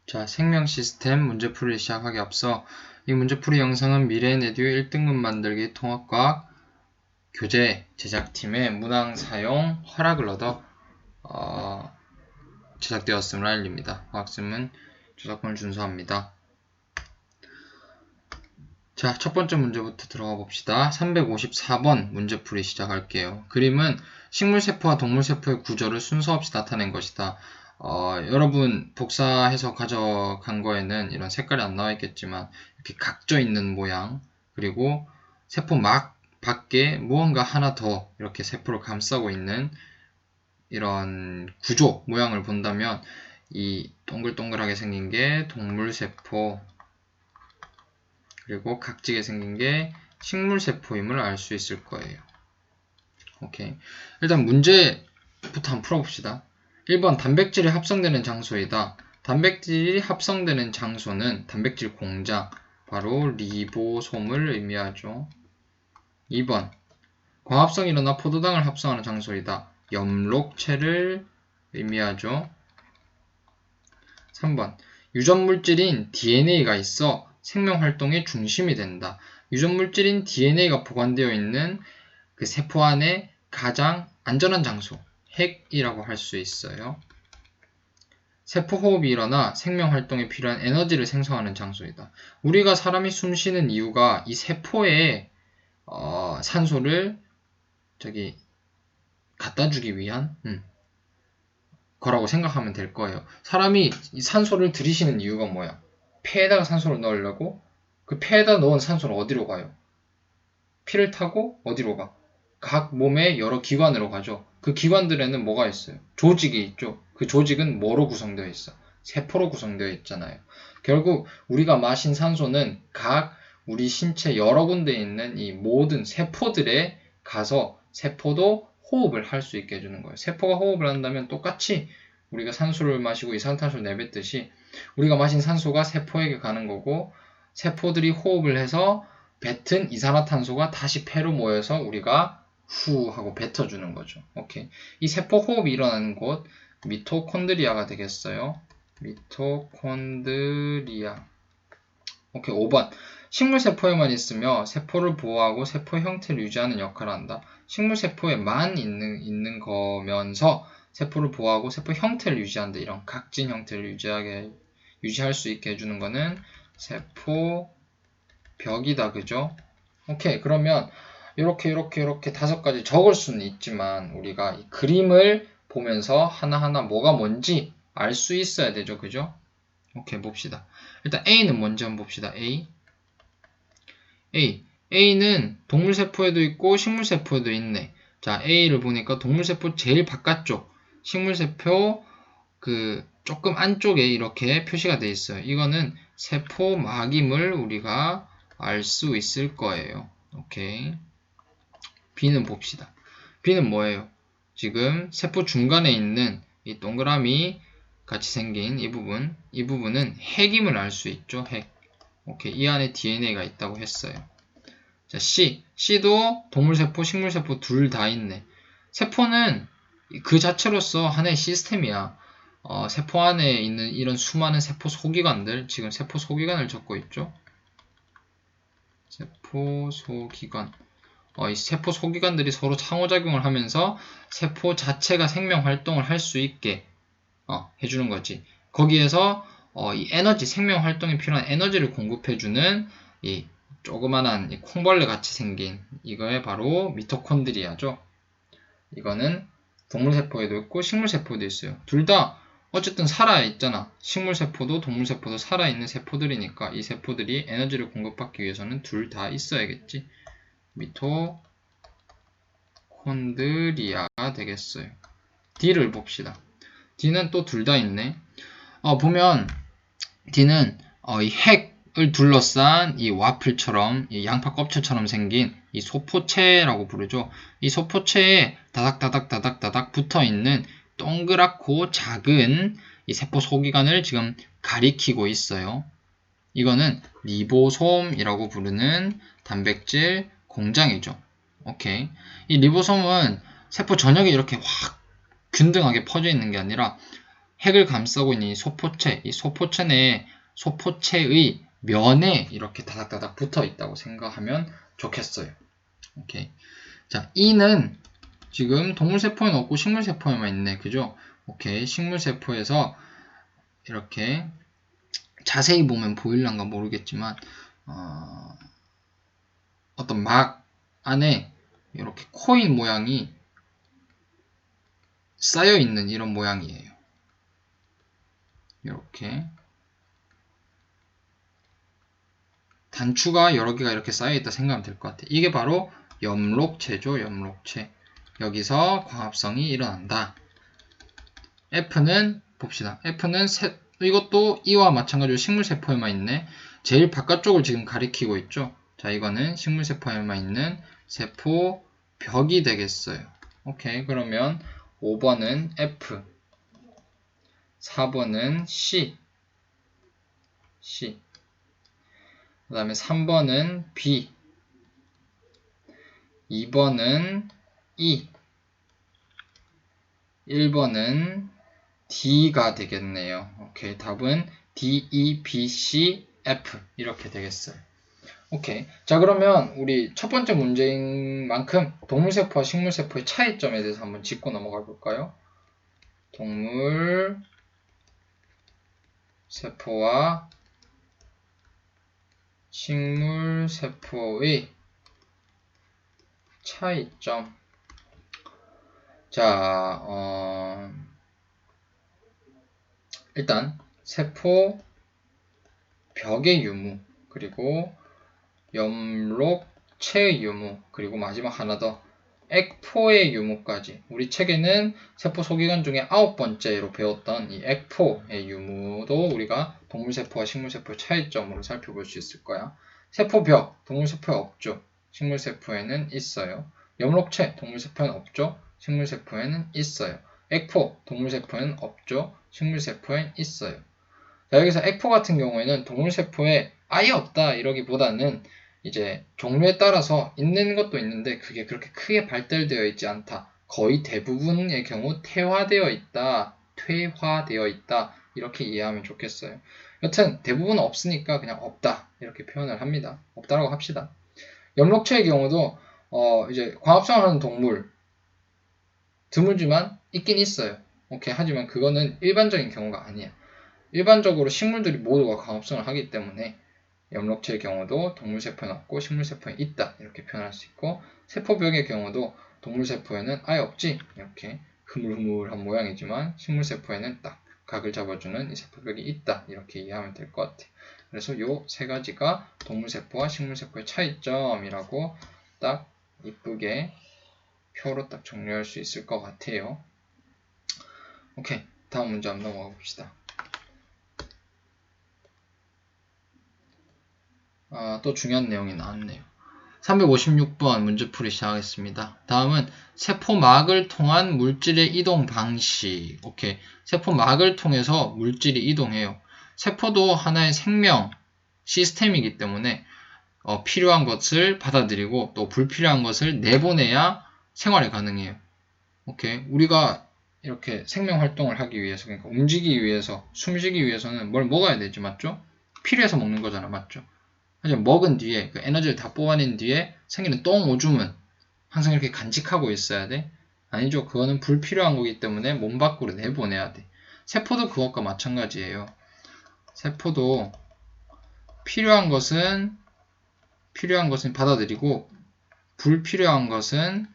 자, 생명 시스템 문제풀이를 시작하기 앞서 이 문제풀이 영상은 미래엔 에듀 1등급 만들기 통합과학 교재 제작팀의 문항 사용 허락을 얻어 제작되었음을 알립니다. 학습은 저작권을 준수합니다. 자, 첫 번째 문제부터 들어가 봅시다. 354번 문제풀이 시작할게요. 그림은 식물세포와 동물세포의 구조를 순서 없이 나타낸 것이다. 여러분 복사해서 가져간 거에는 이런 색깔이 안 나와 있겠지만 이렇게 각져 있는 모양, 그리고 세포 막 밖에 무언가 하나 더 이렇게 세포를 감싸고 있는 이런 구조 모양을 본다면 이 동글동글하게 생긴 게 동물세포, 그리고 각지게 생긴 게 식물세포임을 알 수 있을 거예요. 오케이. 일단 문제부터 한번 풀어봅시다. 1번 단백질이 합성되는 장소이다. 단백질이 합성되는 장소는 단백질 공장, 바로 리보솜을 의미하죠. 2번 광합성이 일어나 포도당을 합성하는 장소이다. 엽록체를 의미하죠. 3번 유전물질인 DNA가 있어 생명활동의 중심이 된다. 유전물질인 DNA가 보관되어 있는 그 세포 안에 가장 안전한 장소, 핵이라고 할 수 있어요. 세포호흡이 일어나 생명활동에 필요한 에너지를 생성하는 장소이다. 우리가 사람이 숨쉬는 이유가 이 세포에 산소를 갖다 주기 위한 거라고 생각하면 될 거예요. 사람이 이 산소를 들이쉬는 이유가 뭐야? 폐에다가 산소를 넣으려고? 그 폐에다 넣은 산소는 어디로 가요? 피를 타고 어디로 가? 각 몸의 여러 기관으로 가죠. 그 기관들에는 뭐가 있어요? 조직이 있죠. 그 조직은 뭐로 구성되어 있어? 세포로 구성되어 있잖아요. 결국 우리가 마신 산소는 각 우리 신체 여러 군데에 있는 이 모든 세포들에 가서 세포도 호흡을 할 수 있게 해주는 거예요. 세포가 호흡을 한다면 똑같이 우리가 산소를 마시고 이산화탄소를 내뱉듯이 우리가 마신 산소가 세포에게 가는 거고, 세포들이 호흡을 해서 뱉은 이산화탄소가 다시 폐로 모여서 우리가 후 하고 뱉어주는 거죠. 오케이. 이 세포 호흡이 일어나는 곳 미토콘드리아가 되겠어요. 미토콘드리아. 오케이. 5번 식물세포에만 있으며 세포를 보호하고 세포 형태를 유지하는 역할을 한다. 식물세포에만 있는 거면서 세포를 보호하고 세포 형태를 유지한다. 이런 각진 형태를 유지할 수 있게 해주는 거는 세포 벽이다. 그죠? 오케이. 그러면 이렇게 5가지 적을 수는 있지만 우리가 이 그림을 보면서 하나하나 뭐가 뭔지 알 수 있어야 되죠. 그죠? 오케이. 봅시다. 일단 A는 먼저 한번 봅시다. A는 동물세포에도 있고 식물세포에도 있네. 자, A를 보니까 동물세포 제일 바깥쪽, 식물세포 조금 안쪽에 이렇게 표시가 되어 있어요. 이거는 세포막임을 우리가 알 수 있을 거예요. 오케이. B는 봅시다. B는 뭐예요? 지금 세포 중간에 있는 이 동그라미 같이 생긴 이 부분은 핵임을 알 수 있죠. 핵. 오케이. 이 안에 DNA가 있다고 했어요. 자, C도 동물세포, 식물세포 둘 다 있네. 세포는 그 자체로서 하나의 시스템이야. 세포 안에 있는 이런 수많은 세포 소기관들, 지금 세포 소기관을 적고 있죠. 세포 소기관. 이 세포 소기관들이 서로 상호작용을 하면서 세포 자체가 생명 활동을 할 수 있게 해주는 거지. 거기에서 이 에너지, 생명 활동에 필요한 에너지를 공급해주는 이 조그만한 이 콩벌레 같이 생긴 이거에 바로 미토콘드리아죠. 이거는 동물세포에도 있고 식물세포에도 있어요. 둘 다 어쨌든 살아있잖아. 식물세포도 동물세포도 살아있는 세포들이니까 이 세포들이 에너지를 공급받기 위해서는 둘 다 있어야겠지. 미토콘드리아가 되겠어요. D를 봅시다. D는 또 둘 다 있네. 보면 D는 이 핵을 둘러싼 이 와플처럼, 이 양파 껍질처럼 생긴 이 소포체라고 부르죠. 이 소포체에 다닥다닥 붙어 있는 동그랗고 작은 이 세포 소기관을 지금 가리키고 있어요. 이거는 리보솜이라고 부르는 단백질 공장이죠. 오케이. 이 리보솜은 세포 전역에 이렇게 확 균등하게 퍼져 있는 게 아니라 핵을 감싸고 있는 이 소포체의 면에 이렇게 다닥다닥 붙어 있다고 생각하면 좋겠어요. 오케이. 자, E는 지금 동물세포에는 없고 식물세포에만 있네. 그죠? 오케이. 식물세포에서 이렇게 자세히 보면 보일란가 모르겠지만, 어떤 막 안에 이렇게 코인 모양이 쌓여 있는 이런 모양이에요. 이렇게. 단추가 여러 개가 이렇게 쌓여있다 생각하면 될 것 같아요. 이게 바로 엽록체죠. 엽록체. 여기서 광합성이 일어난다. F는 봅시다. F는 이것도 E와 마찬가지로 식물세포에만 있네. 제일 바깥쪽을 지금 가리키고 있죠. 자, 이거는 식물세포에만 있는 세포벽이 되겠어요. 오케이. 그러면 5번은 F, 4번은 C, 그 다음에 3번은 B, 2번은 E, 1번은 D가 되겠네요. 오케이. 답은 D, E, B, C, F 이렇게 되겠어요. 오케이. 자, 그러면 우리 첫 번째 문제인 만큼 동물세포와 식물세포의 차이점에 대해서 한번 짚고 넘어가 볼까요? 동물세포와 식물세포의 차이점. 자, 일단 세포 벽의 유무, 그리고 엽록체의 유무, 그리고 마지막 하나 더 액포의 유무까지. 우리 책에는 세포 소기관 중에 9번째로 배웠던 이 액포의 유무도 우리가 동물세포와 식물세포의 차이점으로 살펴볼 수 있을 거야. 세포벽, 동물세포에 없죠. 식물세포에는 있어요. 엽록체, 동물세포에는 없죠. 식물세포에는 있어요. 액포, 동물세포에는 없죠. 식물세포에는 있어요. 자, 여기서 액포 같은 경우에는 동물세포에 아예 없다 이러기보다는 이제 종류에 따라서 있는 것도 있는데 그게 그렇게 크게 발달되어 있지 않다. 거의 대부분의 경우 퇴화되어 있다. 이렇게 이해하면 좋겠어요. 여튼 대부분 없으니까 그냥 없다 이렇게 표현을 합니다. 없다라고 합시다. 엽록체의 경우도 이제 광합성하는 동물 드물지만 있긴 있어요. 오케이. 하지만 그거는 일반적인 경우가 아니야. 일반적으로 식물들이 모두가 광합성을 하기 때문에 엽록체의 경우도 동물세포에는 없고 식물세포에 있다 이렇게 표현할 수 있고, 세포벽의 경우도 동물세포에는 아예 없지 이렇게 흐물흐물한 모양이지만 식물세포에는 딱 각을 잡아주는 이 세포벽이 있다 이렇게 이해하면 될 것 같아요. 그래서 요 세 가지가 동물세포와 식물세포의 차이점이라고 딱 이쁘게 표로 딱 정리할 수 있을 것 같아요. 오케이. 다음 문제 한번 넘어가 봅시다. 또 중요한 내용이 나왔네요. 356번 문제풀이 시작하겠습니다. 다음은 세포막을 통한 물질의 이동 방식. 오케이. 세포막을 통해서 물질이 이동해요. 세포도 하나의 생명 시스템이기 때문에 필요한 것을 받아들이고 또 불필요한 것을 내보내야 생활이 가능해요. 오케이. 우리가 이렇게 생명 활동을 하기 위해서, 그러니까 움직이기 위해서, 숨쉬기 위해서는 뭘 먹어야 되지, 맞죠? 필요해서 먹는 거잖아, 맞죠? 하지만 먹은 뒤에 그 에너지를 다 뽑아낸 뒤에 생기는 똥 오줌은 항상 이렇게 간직하고 있어야 돼? 아니죠. 그거는 불필요한 거기 때문에 몸 밖으로 내보내야 돼. 세포도 그것과 마찬가지예요. 세포도 필요한 것은 받아들이고 불필요한 것은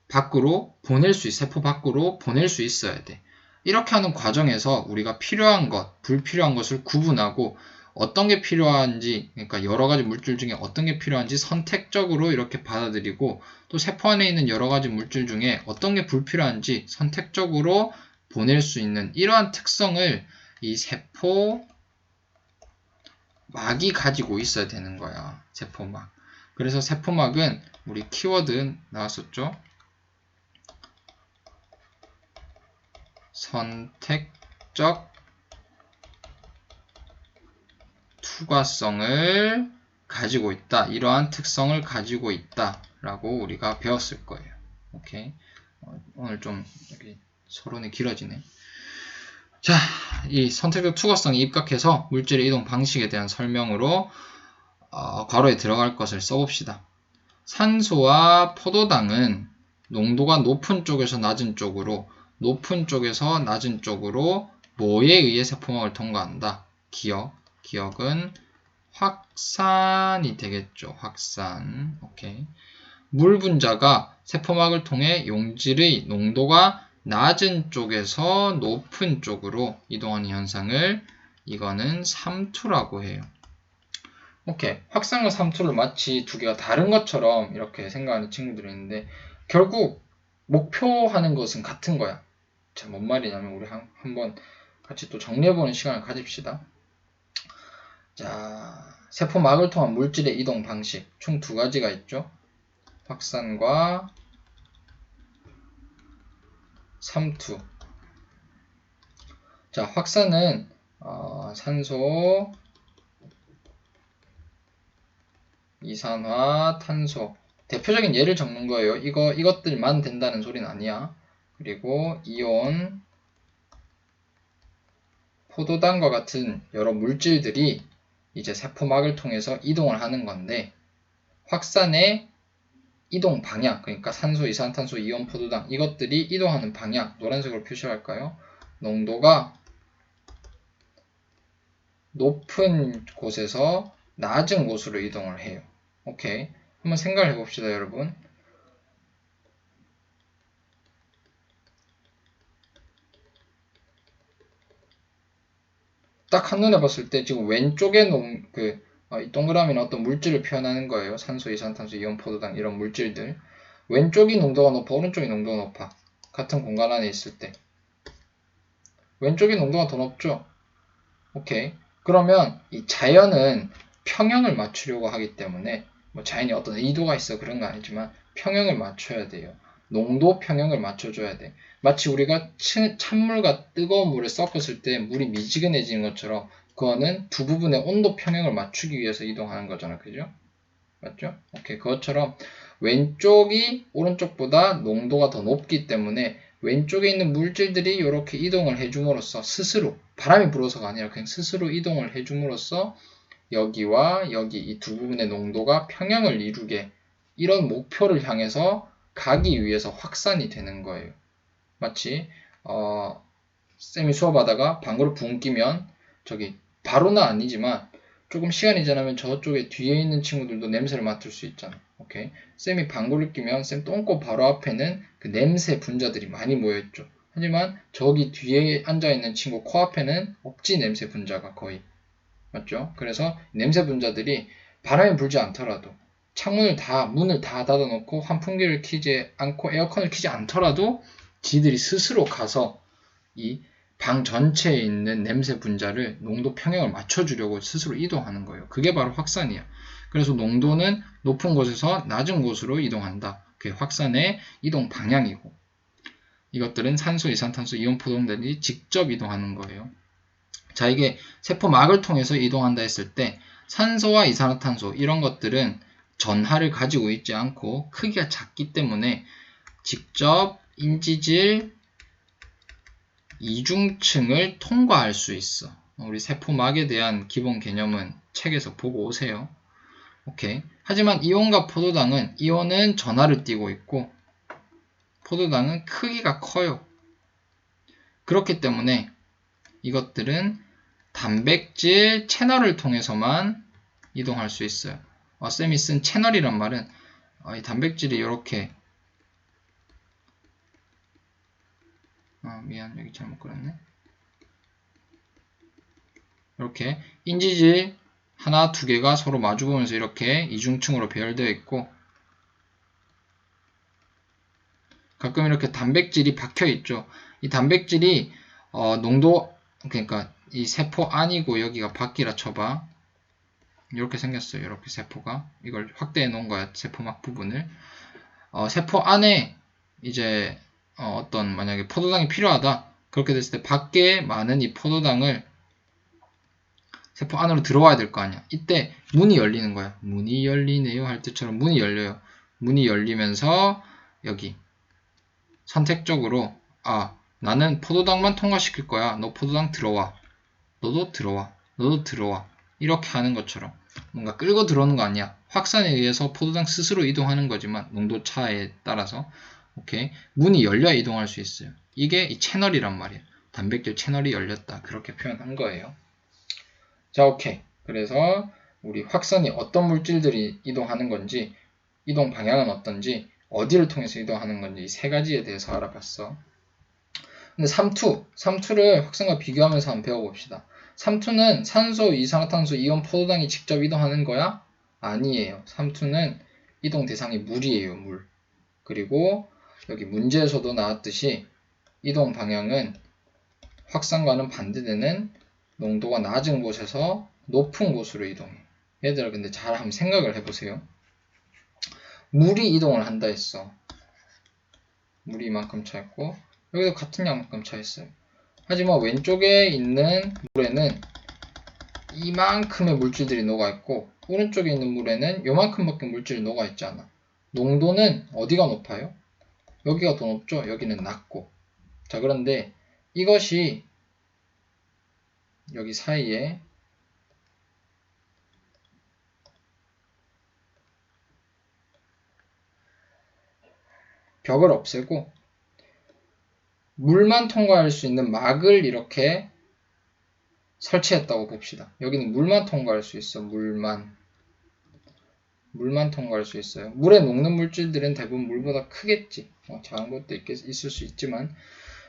밖으로 보낼 수 있어. 세포 밖으로 보낼 수 있어야 돼. 이렇게 하는 과정에서 우리가 필요한 것, 불필요한 것을 구분하고 어떤 게 필요한지, 그러니까 여러 가지 물질 중에 어떤 게 필요한지 선택적으로 이렇게 받아들이고, 또 세포 안에 있는 여러 가지 물질 중에 어떤 게 불필요한지 선택적으로 보낼 수 있는 이러한 특성을 이 세포막이 가지고 있어야 되는 거야. 세포막. 그래서 세포막은 우리 키워드 나왔었죠? 선택적 투과성을 가지고 있다. 이러한 특성을 가지고 있다. 라고 우리가 배웠을 거예요. 오케이. 오늘 좀 여기 서론이 길어지네. 자, 이 선택적 투과성이 입각해서 물질의 이동 방식에 대한 설명으로 괄호에 들어갈 것을 써봅시다. 산소와 포도당은 농도가 높은 쪽에서 낮은 쪽으로, 높은 쪽에서 낮은 쪽으로 뭐에 의해 세포막을 통과한다? 기억은 확산이 되겠죠. 확산. 오케이. 물 분자가 세포막을 통해 용질의 농도가 낮은 쪽에서 높은 쪽으로 이동하는 현상을 이거는 삼투라고 해요. 오케이. 확산과 삼투를 마치 두 개가 다른 것처럼 이렇게 생각하는 친구들이 있는데 결국 목표하는 것은 같은 거야. 자, 뭔 말이냐면 우리 한번 같이 또 정리해보는 시간을 가집시다. 자, 세포막을 통한 물질의 이동 방식 총 두 가지가 있죠. 확산과 삼투. 자, 확산은 산소, 이산화, 탄소. 대표적인 예를 적는 거예요. 이것들만 된다는 소리는 아니야. 그리고 이온, 포도당과 같은 여러 물질들이 이제 세포막을 통해서 이동을 하는 건데 확산의 이동 방향, 그러니까 산소, 이산탄소, 이온, 포도당 이것들이 이동하는 방향, 노란색으로 표시할까요? 농도가 높은 곳에서 낮은 곳으로 이동을 해요. 오케이. 한번 생각을 해봅시다, 여러분. 딱 한눈에 봤을 때 지금 왼쪽에 이 동그라미는 어떤 물질을 표현하는 거예요. 산소, 이산탄소, 이온, 포도당 이런 물질들. 왼쪽이 농도가 높아, 오른쪽이 농도가 높아. 같은 공간 안에 있을 때. 왼쪽이 농도가 더 높죠? 오케이. 그러면 이 자연은 평형을 맞추려고 하기 때문에 뭐 자연이 어떤 의도가 있어 그런 거 아니지만 평형을 맞춰야 돼요. 농도 평형을 맞춰줘야 돼. 마치 우리가 찬물과 뜨거운 물을 섞었을 때 물이 미지근해지는 것처럼 그거는 두 부분의 온도 평형을 맞추기 위해서 이동하는 거잖아. 그죠? 맞죠? 오케이. 그것처럼 왼쪽이 오른쪽보다 농도가 더 높기 때문에 왼쪽에 있는 물질들이 이렇게 이동을 해줌으로써 스스로 바람이 불어서가 아니라 그냥 스스로 이동을 해줌으로써 여기와 여기 이 두 부분의 농도가 평형을 이루게 이런 목표를 향해서 가기 위해서 확산이 되는 거예요. 마치 쌤이 수업하다가 방구를 붕 끼면 저기 바로는 아니지만 조금 시간이 지나면 저쪽에 뒤에 있는 친구들도 냄새를 맡을 수 있잖아. 오케이. 쌤이 방구를 끼면 쌤 똥꼬 바로 앞에는 그 냄새 분자들이 많이 모여있죠. 하지만 저기 뒤에 앉아있는 친구 코앞에는 없지, 냄새 분자가 거의. 맞죠? 그래서 냄새 분자들이 바람이 불지 않더라도 문을 다 닫아놓고 환풍기를 켜지 않고 에어컨을 켜지 않더라도 지들이 스스로 가서 이 방 전체에 있는 냄새 분자를 농도 평형을 맞춰주려고 스스로 이동하는 거예요. 그게 바로 확산이야. 그래서 농도는 높은 곳에서 낮은 곳으로 이동한다. 그게 확산의 이동 방향이고 이것들은 산소, 이산탄소, 이온, 포도당들이 직접 이동하는 거예요. 자, 이게 세포막을 통해서 이동한다 했을 때 산소와 이산화탄소 이런 것들은 전하를 가지고 있지 않고 크기가 작기 때문에 직접 인지질 이중층을 통과할 수 있어. 우리 세포막에 대한 기본 개념은 책에서 보고 오세요. 오케이. 하지만 이온과 포도당은 이온은 전하를 띠고 있고 포도당은 크기가 커요. 그렇기 때문에 이것들은 단백질 채널을 통해서만 이동할 수 있어요. 쌤이 쓴 채널이란 말은 이 단백질이 이렇게 미안, 여기 잘못 그렸네. 이렇게 인지질 하나, 두 개가 서로 마주보면서 이렇게 이중층으로 배열되어 있고 가끔 이렇게 단백질이 박혀 있죠. 이 단백질이 농도, 그러니까 이 세포 안이고 여기가 밖이라 쳐봐. 이렇게 생겼어요. 이렇게 세포가. 이걸 확대해 놓은 거야. 세포막 부분을. 세포 안에 이제 만약에 포도당이 필요하다. 그렇게 됐을 때 밖에 많은 이 포도당을 세포 안으로 들어와야 될 거 아니야. 이때 문이 열리는 거야. 문이 열리네요 할 때처럼 문이 열려요. 문이 열리면서 여기 선택적으로 나는 포도당만 통과시킬 거야. 너 포도당 들어와. 너도 들어와. 너도 들어와. 이렇게 하는 것처럼 뭔가 끌고 들어오는 거 아니야. 확산에 의해서 포도당 스스로 이동하는 거지만 농도 차에 따라서 오케이. 문이 열려야 이동할 수 있어요. 이게 이 채널이란 말이에요. 단백질 채널이 열렸다. 그렇게 표현한 거예요. 자, 오케이. 그래서 우리 확산이 어떤 물질들이 이동하는 건지, 이동 방향은 어떤지, 어디를 통해서 이동하는 건지 이 세 가지에 대해서 알아봤어. 근데 삼투를 확산과 비교하면서 한번 배워봅시다. 삼투는 산소, 이산화탄소, 이온, 포도당이 직접 이동하는 거야? 아니에요. 삼투는 이동 대상이 물이에요, 물. 그리고 여기 문제에서도 나왔듯이 이동 방향은 확산과는 반대되는 농도가 낮은 곳에서 높은 곳으로 이동해. 얘들아, 근데 잘 한번 생각을 해보세요. 물이 이동을 한다 했어. 물이 이만큼 차 있고 여기도 같은 양만큼 차 있어요. 하지만 왼쪽에 있는 물에는 이만큼의 물질들이 녹아있고 오른쪽에 있는 물에는 요만큼밖에 물질이 녹아있지 않아. 농도는 어디가 높아요? 여기가 더 높죠? 여기는 낮고. 자, 그런데 이것이 여기 사이에 벽을 없애고 물만 통과할 수 있는 막을 이렇게 설치했다고 봅시다. 여기는 물만 통과할 수 있어. 물만 통과할 수 있어요. 물에 녹는 물질들은 대부분 물보다 크겠지. 작은 것도 있을 수 있지만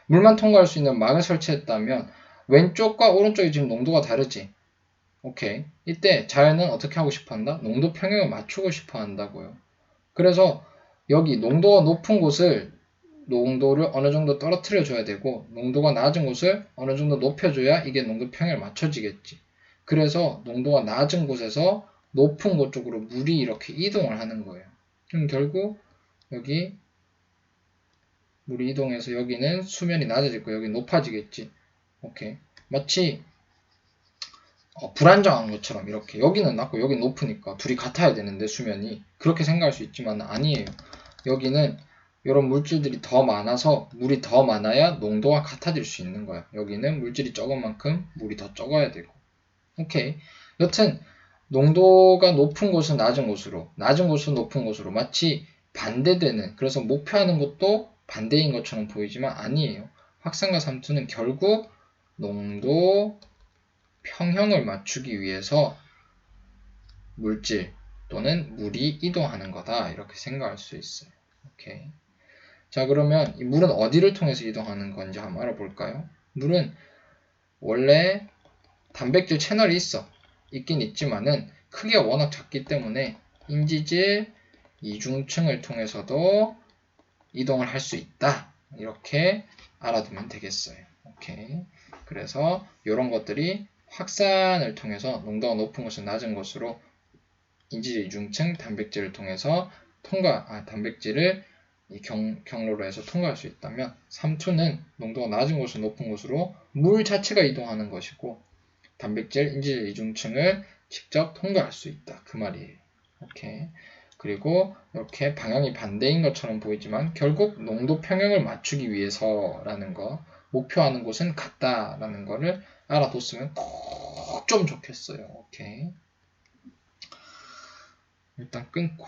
물만 통과할 수 있는 막을 설치했다면 왼쪽과 오른쪽이 지금 농도가 다르지. 오케이. 이때 자연은 어떻게 하고 싶어 한다? 농도 평형을 맞추고 싶어 한다고요. 그래서 여기 농도가 높은 곳을 농도를 어느 정도 떨어뜨려 줘야 되고 농도가 낮은 곳을 어느 정도 높여줘야 이게 농도 평형을 맞춰지겠지. 그래서 농도가 낮은 곳에서 높은 곳 쪽으로 물이 이렇게 이동을 하는 거예요. 그럼 결국 여기 물이 이동해서 여기는 수면이 낮아질 거고 여기 높아지겠지. 오케이. 마치 불안정한 것처럼 이렇게 여기는 낮고 여기는 높으니까 둘이 같아야 되는데 수면이 그렇게 생각할 수 있지만 아니에요. 여기는 이런 물질들이 더 많아서 물이 더 많아야 농도가 같아질 수 있는 거야. 여기는 물질이 적은 만큼 물이 더 적어야 되고. 오케이. 여튼 농도가 높은 곳은 낮은 곳으로, 낮은 곳은 높은 곳으로 마치 반대되는, 그래서 목표하는 것도 반대인 것처럼 보이지만 아니에요. 확산과 삼투는 결국 농도 평형을 맞추기 위해서 물질 또는 물이 이동하는 거다. 이렇게 생각할 수 있어요. 오케이. 자, 그러면 이 물은 어디를 통해서 이동하는 건지 한번 알아볼까요? 물은 원래 단백질 채널이 있긴 있지만은 크기가 워낙 작기 때문에 인지질 이중층을 통해서도 이동을 할 수 있다. 이렇게 알아두면 되겠어요. 오케이. 그래서 이런 것들이 확산을 통해서 농도가 높은 곳은 낮은 곳으로 인지질 이중층 단백질을 통해서 단백질을 이 경로로 해서 통과할 수 있다면 삼투는 농도가 낮은 곳은 높은 곳으로 물 자체가 이동하는 것이고 단백질, 인지질 이중층을 직접 통과할 수 있다. 그 말이에요. 오케이. 그리고 이렇게 방향이 반대인 것처럼 보이지만 결국 농도 평형을 맞추기 위해서라는 거, 목표하는 곳은 같다라는 거를 알아뒀으면 꼭 좀 좋겠어요. 오케이. 일단 끊고